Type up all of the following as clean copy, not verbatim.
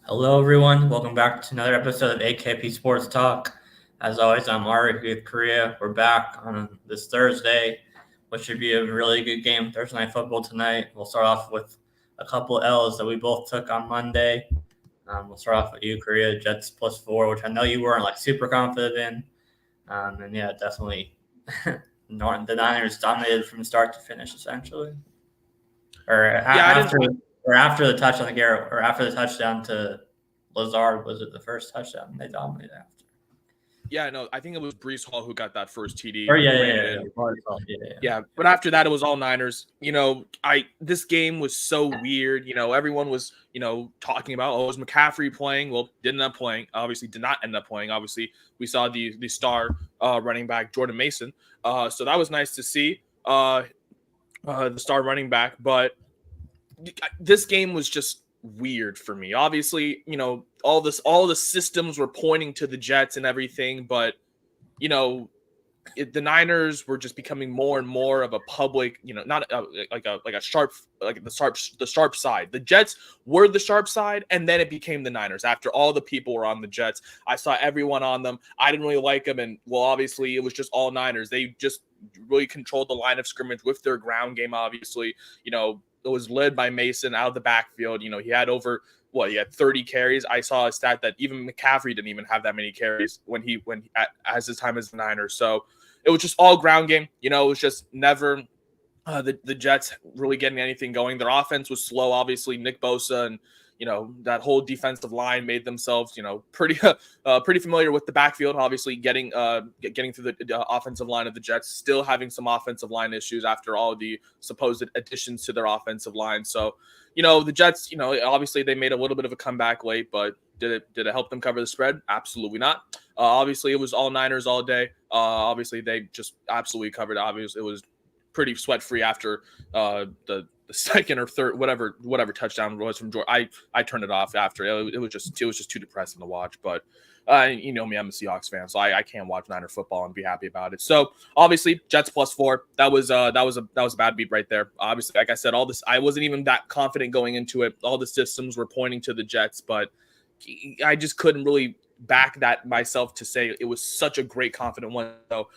Hello, everyone. Welcome back to another episode of AKP Sports Talk. As always, I'm Ari with Korea. We're back on this Thursday, which should be a really good game. Thursday night football tonight. We'll start off with a couple L's that we both took on Monday. We'll start off with you, Korea Jets +4, which I know you weren't like super confident in. And yeah, definitely, the Niners dominated from start to finish, essentially. Or Yeah, I didn't. after, or after the touchdown to Garrett, or after the touchdown to Lazard, was it the first touchdown they dominated after? Yeah, no, I think it was Brees Hall who got that first Or TD, yeah, yeah, ran it yeah, in. yeah. Yeah, but after that, it was all Niners. I this game was so weird. Everyone was talking about, oh, is McCaffrey playing? Well, didn't end up playing. Obviously, did not end up playing. Obviously, we saw the star running back Jordan Mason. So that was nice to see. The star running back, but this game was just weird for me. Obviously, all the systems were pointing to the Jets and everything, but you know, the Niners were just becoming more and more of a public, not like a sharp, like the sharp side. The Jets were the sharp side, and then it became the Niners. After all the people were on the Jets, I saw everyone on them. I didn't really like them, and well, obviously, it was just all Niners. They just really controlled the line of scrimmage with their ground game. Obviously, it was led by Mason out of the backfield. He had he had 30 carries. I saw a stat that even McCaffrey didn't even have that many carries as his time as the Niners. So it was just all ground game. It was just never the Jets really getting anything going. Their offense was slow. Obviously, Nick Bosa and that whole defensive line made themselves pretty familiar with the backfield. Obviously, getting through the offensive line of the Jets, still having some offensive line issues after all the supposed additions to their offensive line. So, the Jets, obviously they made a little bit of a comeback late, but did it help them cover the spread? Absolutely not. Obviously, it was all Niners all day. Obviously, they just absolutely covered. Obviously, it was pretty sweat free after the second or third whatever touchdown was from George. I turned it off after. It was just too depressing to watch. But you know me, I'm a Seahawks fan, so I can't watch Niner football and be happy about it. So obviously Jets +4. That was a bad beat right there. Obviously, like I said, all this I wasn't even that confident going into it. All the systems were pointing to the Jets, but I just couldn't really back that myself to say it was such a great confident one. So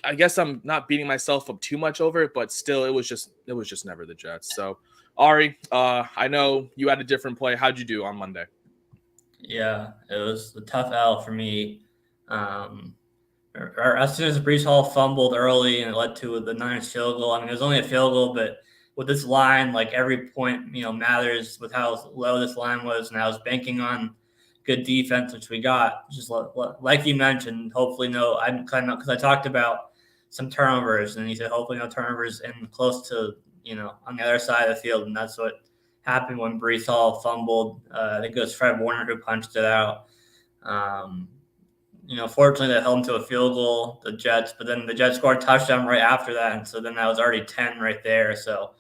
I guess I'm not beating myself up too much over it, but still, it was just never the Jets. So, Ari, I know you had a different play. How'd you do on Monday? Yeah, it was a tough L for me. Um, as soon as Brees Hall fumbled early and it led to the Niners field goal. I mean, it was only a field goal, but with this line, like every point, matters with how low this line was, and I was banking on good defense, which we got. Just like you mentioned, hopefully no. I'm kind of because I talked about some turnovers, and he said hopefully no turnovers in close to on the other side of the field, and that's what happened when Brees Hall fumbled. I think it was Fred Warner who punched it out. Um, fortunately, they held him to a field goal, the Jets, but then the Jets scored a touchdown right after that. And so then that was already 10 right there. So,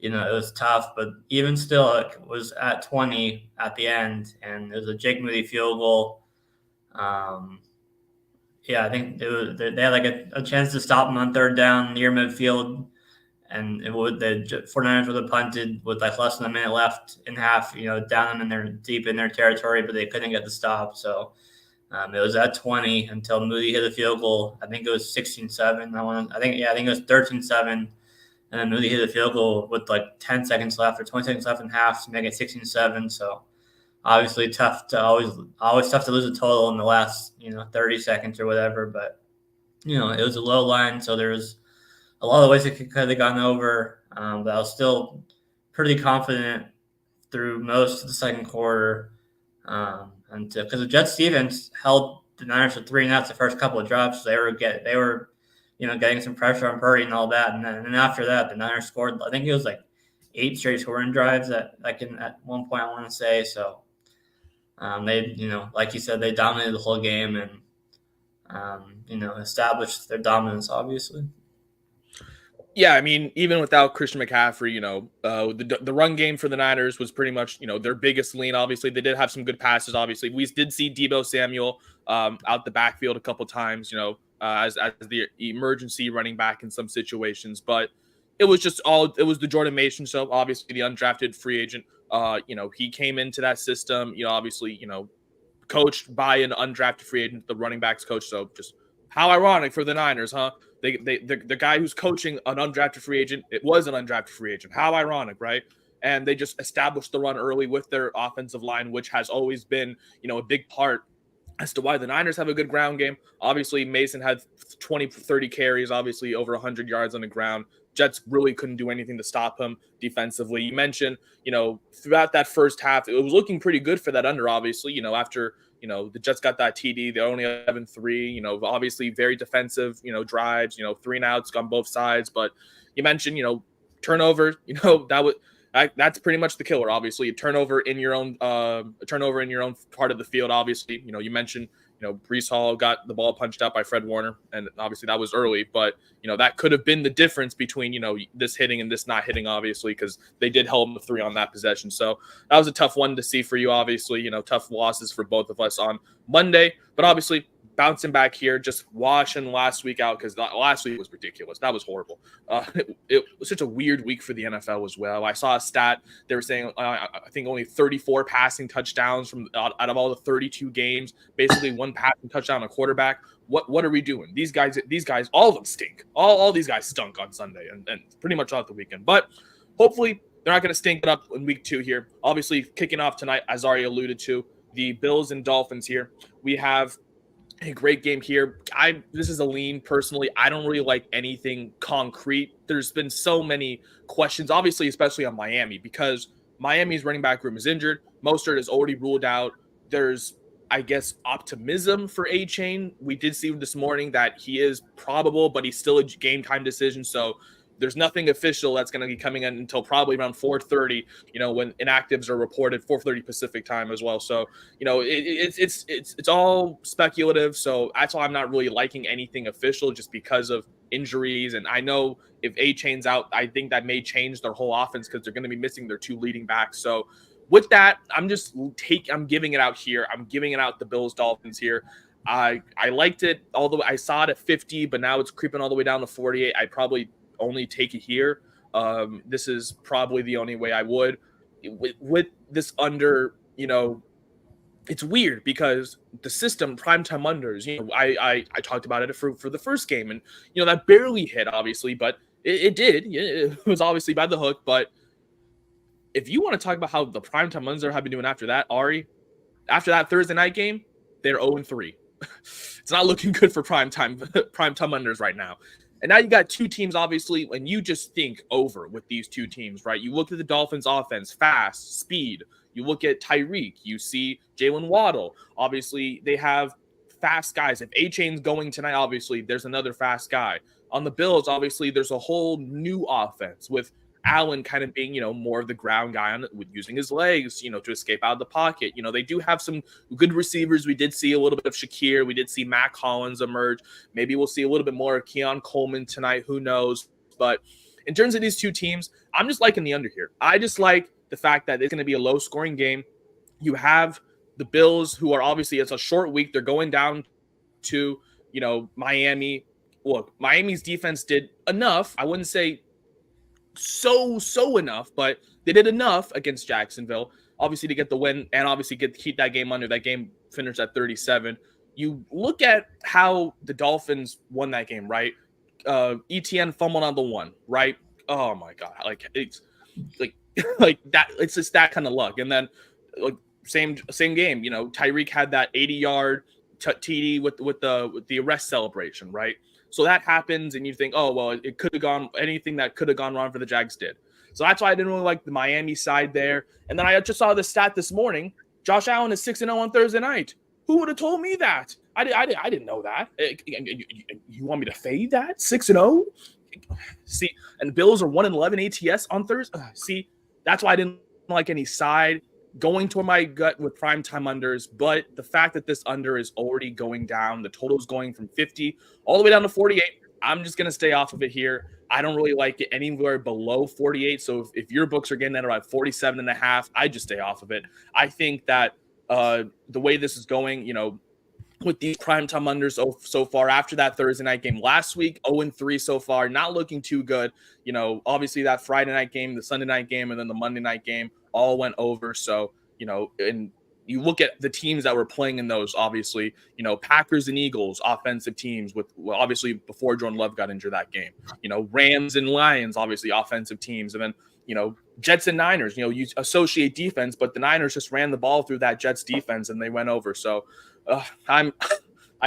it was tough, but even still, it was at 20 at the end, and it was a Jake Moody field goal. Um, yeah, I think they had like a chance to stop him on third down near midfield, and the 49ers would have punted with like less than a minute left in half, down them in their deep in their territory, but they couldn't get the stop. So it was at 20 until Moody hit a field goal. I think it was 16-7. I think it was 13-7. And then Moody hit a field goal with like 10 seconds left or 20 seconds left in half to make it 16-7. So obviously always tough to lose a total in the last, 30 seconds or whatever. But, it was a low line. So there was a lot of ways it could have gone over. But I was still pretty confident through most of the second quarter. And because the Jets defense held the Niners for 3 and outs the first couple of drops, they were getting some pressure on Purdy and all that, and then after that, the Niners scored. I think it was like 8 straight scoring drives at one point I want to say. So they like you said, they dominated the whole game and established their dominance obviously. Yeah, I mean, even without Christian McCaffrey, the run game for the Niners was pretty much, their biggest lean. Obviously, they did have some good passes. Obviously, we did see Deebo Samuel out the backfield a couple times, as the emergency running back in some situations. But it was the Jordan Mason show. Obviously, the undrafted free agent He came into that system, obviously, coached by an undrafted free agent, the running backs coach. So just how ironic for the Niners, huh? The guy who's coaching an undrafted free agent, it was an undrafted free agent. How ironic, right? And they just established the run early with their offensive line, which has always been, a big part as to why the Niners have a good ground game. Obviously, Mason had 20, 30 carries, obviously over 100 yards on the ground. Jets really couldn't do anything to stop him defensively. You mentioned, throughout that first half, it was looking pretty good for that under, obviously, after, the Jets got that TD, they only have 7-3, obviously very defensive, drives, 3-and-outs on both sides. But you mentioned, turnover, that's pretty much the killer. Obviously, a turnover in your own part of the field. Obviously, you mentioned, Breece Hall got the ball punched out by Fred Warner, and obviously that was early. But that could have been the difference between this hitting and this not hitting. Obviously, because they did hold the 3 on that possession. So that was a tough one to see for you. Obviously, tough losses for both of us on Monday. But obviously, bouncing back here, just washing last week out, because last week was ridiculous. That was horrible. It was such a weird week for the NFL as well. I saw a stat. They were saying, I think only 34 passing touchdowns from out of all the 32 games, basically one passing touchdown a quarterback. What are we doing? These guys, all of them stink. All these guys stunk on Sunday and pretty much throughout the weekend. But hopefully they're not going to stink it up in week 2 here. Obviously, kicking off tonight, as already alluded to, the Bills and Dolphins here. We have a great game here. This is a lean personally. I don't really like anything concrete. There's been so many questions, obviously, especially on Miami, because Miami's running back room is injured. Mostert is already ruled out. There's, I guess, optimism for A-Chain. We did see this morning that he is probable, but he's still a game time decision. So there's nothing official that's going to be coming in until probably around 4:30, when inactives are reported, 4:30 Pacific time as well. So, it's all speculative. So that's why I'm not really liking anything official, just because of injuries. And I know if A-Chain's out, I think that may change their whole offense, because they're going to be missing their 2 leading backs. So with that, I'm giving it out here. I'm giving it out the Bills Dolphins here. I liked it, although I saw it at 50, but now it's creeping all the way down to 48. I probably only take it here. This is probably the only way I would. With this under, it's weird because the system, primetime unders, I talked about it for the first game, and, that barely hit, obviously, but it did. It was obviously by the hook. But if you want to talk about how the primetime unders have been doing after that, after that Thursday night game, they're 0-3. It's not looking good for primetime unders right now. And now you got 2 teams, obviously, and you just think over with these 2 teams, right? You look at the Dolphins' offense, fast, speed. You look at Tyreek. You see Jalen Waddle. Obviously, they have fast guys. If A-Chain's going tonight, obviously, there's another fast guy. On the Bills, obviously, there's a whole new offense with Allen kind of being, more of the ground guy with using his legs, to escape out of the pocket. They do have some good receivers. We did see a little bit of Shakir. We did see Matt Collins emerge. Maybe we'll see a little bit more of Keon Coleman tonight. Who knows? But in terms of these 2 teams, I'm just liking the under here. I just like the fact that it's going to be a low-scoring game. You have the Bills, who are obviously, it's a short week. They're going down to, Miami. Look, Miami's defense did enough. I wouldn't say so enough, but they did enough against Jacksonville, obviously, to get the win and obviously keep that game under. That game finished at 37. You look at how the Dolphins won that game, right? ETN fumbled on the 1, right? Oh my God. It's like that. It's just that kind of luck. And then same game, Tyreek had that 80-yard TD with the arrest celebration, right? So that happens, and you think, oh, well, it could have gone, anything that could have gone wrong for the Jags did. So that's why I didn't really like the Miami side there. And then I just saw the stat this morning. Josh Allen is 6-0 on Thursday night. Who would have told me that? I didn't know that. You want me to fade that? 6-0? See, and the Bills are 1-11 ATS on Thursday. See, that's why I didn't like any side. Going to my gut with primetime unders, but the fact that this under is already going down, the total is going from 50 all the way down to 48. I'm just going to stay off of it here. I don't really like it anywhere below 48. So if your books are getting that around 47.5, I just stay off of it. I think that the way this is going, with these primetime unders so far after that Thursday night game last week, 0-3 so far, not looking too good. Obviously that Friday night game, the Sunday night game, and then the Monday night game all went over. So, and you look at the teams that were playing in those, obviously, Packers and Eagles, offensive teams with, well, obviously before Jordan Love got injured that game, Rams and Lions, obviously offensive teams. And then, Jets and Niners, you associate defense, but the Niners just ran the ball through that Jets defense and they went over. So I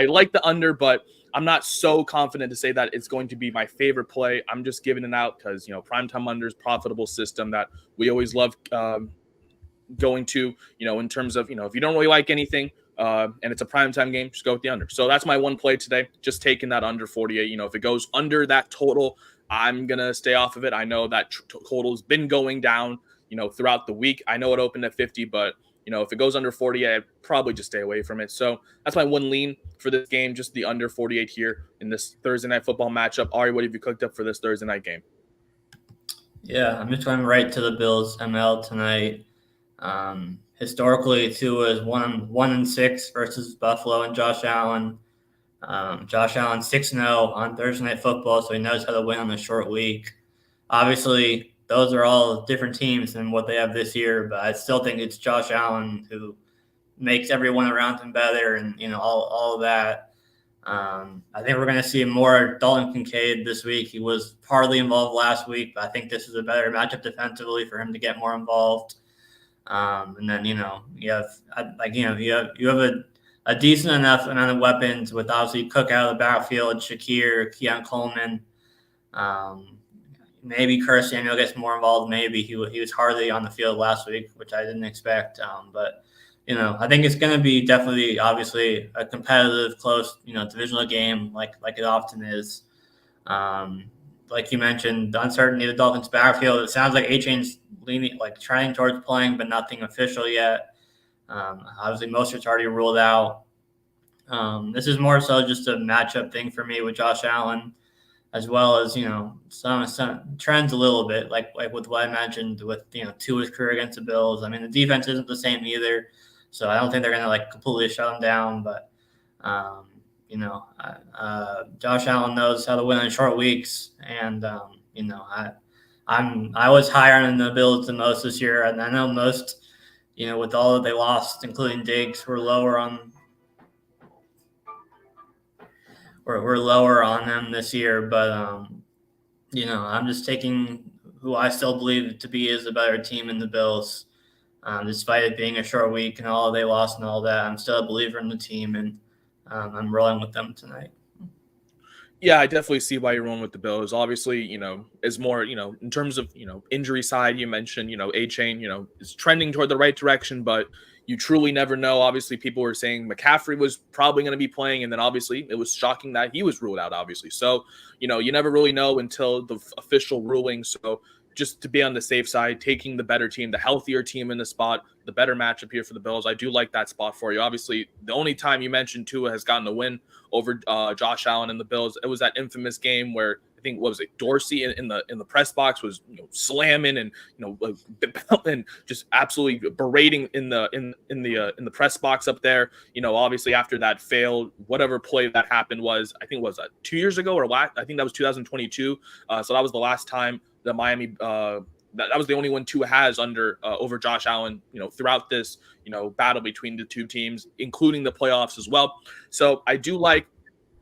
like the under, but I'm not so confident to say that it's going to be my favorite play. I'm just giving it out because, primetime unders, profitable system that we always love going to, in terms of, if you don't really like anything and it's a primetime game, just go with the under. So that's my one play today, just taking that under 48. If it goes under that total, I'm going to stay off of it. I know that total's been going down, throughout the week. I know it opened at 50, but if it goes under 40, I'd probably just stay away from it. So that's my one lean for this game, just the under 48 here in this Thursday night football matchup. Ari, what have you cooked up for this Thursday night game? Yeah, I'm just going right to the Bills ML tonight. Historically, Tua is 1-6 versus Buffalo and Josh Allen. Josh Allen 6-0 on Thursday Night Football, so he knows how to win on a short week. Obviously, those are all different teams than what they have this year, but I still think it's Josh Allen who makes everyone around him better, and all of that. I think we're going to see more Dalton Kincaid this week. He was partly involved last week, but I think this is a better matchup defensively for him to get more involved. And then you have a decent enough amount of weapons with obviously Cook out of the backfield, Shakir, Keon Coleman. Maybe Curtis Samuel gets more involved. Maybe he was hardly on the field last week, which I didn't expect. But I think it's going to be definitely, obviously, a competitive, close, divisional game like it often is. Like you mentioned, the uncertainty of the Dolphins' backfield. It sounds like A-Chain's leaning, trying towards playing, but nothing official yet. Obviously, Mostert's already ruled out. This is more so just a matchup thing for me with Josh Allen, as well as some trends a little bit, like with what I mentioned with Tua's career against the Bills. I mean, the defense isn't the same either, so I don't think they're going to completely shut them down. But Josh Allen knows how to win on short weeks, and I was higher on the Bills than most this year, and I know most, with all that they lost, including Diggs, were lower on them this year. But I'm just taking who I still believe to be is a better team in the Bills, despite it being a short week and all they lost and all that. I'm still a believer in the team, and I'm rolling with them tonight. Yeah, I definitely see why you're rolling with the Bills. Obviously, is more, in terms of, injury side, you mentioned, A-Chain, is trending toward the right direction, but you truly never know. Obviously, people were saying McCaffrey was probably going to be playing, and then obviously it was shocking that he was ruled out, obviously. So, you never really know until the official ruling. So just to be on the safe side, taking the better team, the healthier team in the spot, the better matchup here for the Bills. I do like that spot for you. Obviously, the only time you mentioned Tua has gotten a win over Josh Allen and the Bills, it was that infamous game where I think, what was it, Dorsey in the press box was slamming and and just absolutely berating in the press box up there. Obviously after that failed, whatever play that happened was, I think, was that 2 years ago or last? I think that was 2022. So that was the last time the Miami. That was the only one Tua has over Josh Allen, throughout this, battle between the two teams, including the playoffs as well. So I do like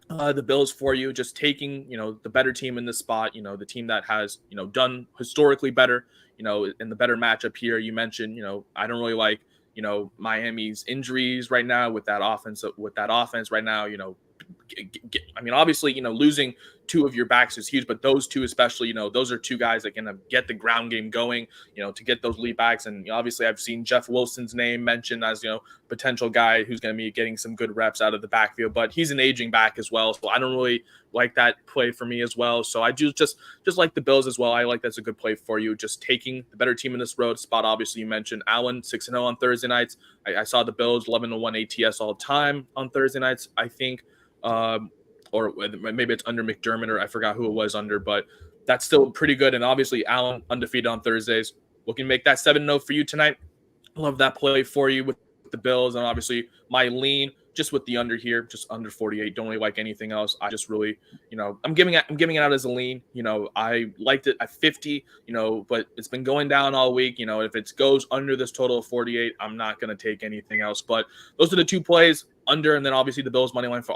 the Bills for you, just taking, the better team in this spot, the team that has, done historically better, in the better matchup here. You mentioned, I don't really like, Miami's injuries right now with that offense right now, I mean, obviously, losing two of your backs is huge, but those two especially, those are two guys that can get the ground game going, to get those lead backs. And obviously I've seen Jeff Wilson's name mentioned as, potential guy who's going to be getting some good reps out of the backfield, but he's an aging back as well. So I don't really like that play for me as well. So I do just like the Bills as well. I like that's a good play for you. Just taking the better team in this road spot. Obviously you mentioned Allen 6-0 on Thursday nights. I saw the Bills 11-1 ATS all time on Thursday nights, I think. Or maybe it's under McDermott, or I forgot who it was under, but that's still pretty good. And obviously Allen undefeated on Thursdays. Looking to make that 7-0 for you tonight. Love that play for you with the Bills. And obviously my lean, just with the under here, just under 48. Don't really like anything else. I just really, I'm giving it out as a lean. I liked it at 50, but it's been going down all week. If it goes under this total of 48, I'm not going to take anything else. But those are the two plays, under, and then obviously the Bills money line for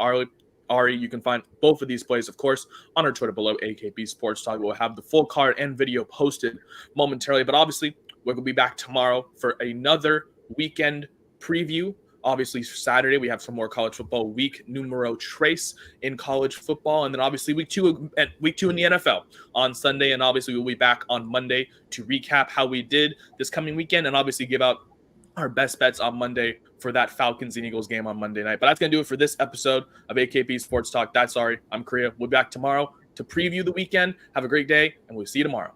Ari. You can find both of these plays, of course, on our Twitter below, AKP Sports Talk. We'll have the full card and video posted momentarily. But obviously, we're going to be back tomorrow for another weekend preview. Obviously, Saturday, we have some more college football week numero trace in college football. And then obviously week two in the NFL on Sunday. And obviously we'll be back on Monday to recap how we did this coming weekend and obviously give out our best bets on Monday for that Falcons and Eagles game on Monday night. But that's going to do it for this episode of AKP Sports Talk. That's Ari. I'm Korea. We'll be back tomorrow to preview the weekend. Have a great day, and we'll see you tomorrow.